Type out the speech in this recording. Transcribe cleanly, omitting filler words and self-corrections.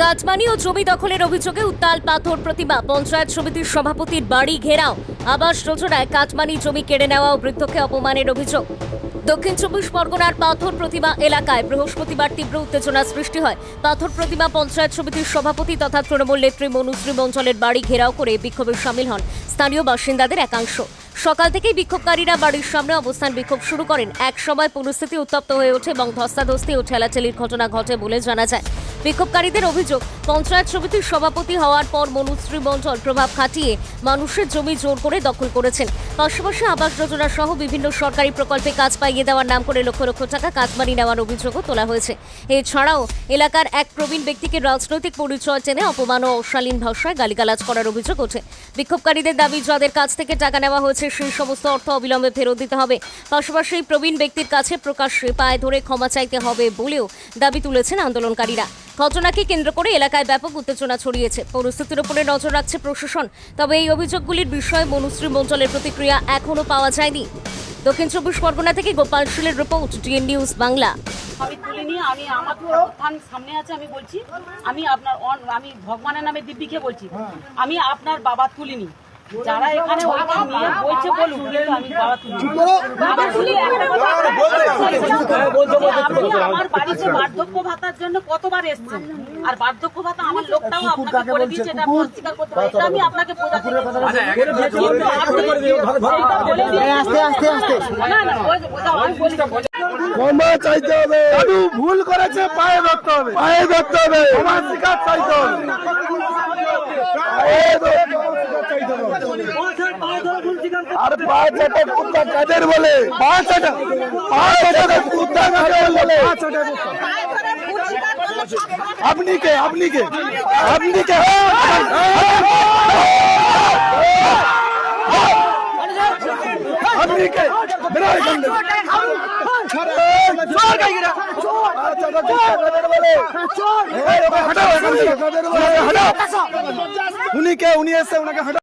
Cut money ও জমি দখলের অভিযোগে উত্তাল পাথর প্রতিমা। পঞ্চায়েত সমিতির সভাপতির বাড়ি ঘেরাও। আবাস যোজনায় কাটমানি জমি কেড়ে নেওয়া ও বৃদ্ধকে অপমানের অভিযোগ। দক্ষিণ 24 পরগনার পাথর প্রতিমা এলাকায় বৃহস্পতিবার তীব্র উত্তেজনা সৃষ্টি হয়। পাথর প্রতিমা পঞ্চায়েত সমিতির সভাপতি তথা তৃণমূল নেত্রী মনুশ্রী মঞ্চলের বাড়ি ঘেরাও করে বিক্ষোভে সামিল হন স্থানীয় বাসিন্দাদের একাংশ। সকাল থেকেই বিক্ষোভকারীরা বাড়ির সামনে অবস্থান বিক্ষোভ শুরু করেন। এক সময় পরিস্থিতি উত্তপ্ত হয়ে ওঠে এবং ধস্তাধস্তি ও ঠেলাঠেলির ঘটনা ঘটে বলে জানা যায়। বিক্ষোভকারীদের অভিযোগ, পঞ্চায়েত সমিতির সভাপতি হওয়ার পর মনুশ্রী মঞ্চল প্রভাব খাটিয়ে মানুষের জমি জোর করে দখল করেছেন। পাশাপাশি আবাস যোজনা সহ বিভিন্ন সরকারি প্রকল্পে কাজ পাইয়ে দেওয়ার নাম করে লক্ষ লক্ষ টাকা কাটমানি নেওয়ার অভিযোগও তোলা হয়েছে। এছাড়াও এলাকার এক প্রবীণ ব্যক্তিকে রাজনৈতিক পরিচয় টেনে অপমান ও অশালীন ভাষায় গালিগালাজ করার অভিযোগ ওঠে। বিক্ষোভকারীদের দাবি, যাদের কাছ থেকে টাকা নেওয়া হয়েছে সেই সমস্ত অর্থ অবিলম্বে ফেরত দিতে হবে। পাশাপাশি প্রবীণ ব্যক্তির কাছে প্রকাশ্যে পায়ে ধরে ক্ষমা চাইতে হবে বলেও দাবি তুলেছেন আন্দোলনকারীরা। ঘটনাকে কেন্দ্র করে এলাকায় ব্যাপক উত্তেজনা ছড়িয়েছে। পরিস্থিতির উপরে নজর রাখছে প্রশাসন। তবে এই অভিযোগগুলির বিষয়ে মনুশ্রী মঞ্চলের প্রতিক্রিয়া এখনও পাওয়া যায়নি। দক্ষিণ 24 পরগনা থেকে গোপাল শীলের রিপোর্ট, ডিএন নিউজ বাংলা। আমি তুলিনি, আমি আমার থান সামনে আছে, আমি বলছি আমি আমি ভগবানের নামে দিব্যিকে বলছি, আমি আপনার বাবা তুলিনি। যারা এখানে ওইটা নিয়ে বলছে বলুন, কিন্তু আমি বাবা তুলিনি। আপনি আমার বাড়িতে বার্ধক্য ভাতার জন্য কতবার এসেছেন, আর বার্ধক্য ভাতা আমার লোকটাও আপনাকে করে দিয়েছে, এটা আপনি অস্বীকার করতে পারেন। এটা আমি আপনাকে বোঝাতে চাই। না না, আমি বলি ক্ষমা চাইতে হবে। দাদু ভুল করেছে, পায়ে ধরতে হবে, পায়ে ধরতে হবে, ক্ষমা স্বীকার চাইতে হবে, আর পা চাটা কুত্তা কাদের বলে, পা চাটা কুত্তা কাদের বলে। আপনি কে, আপনি কে, আপনি কে, আপনি কে, বেরো এখান থেকে। উনি কে, উনি এসছে, ওনাকে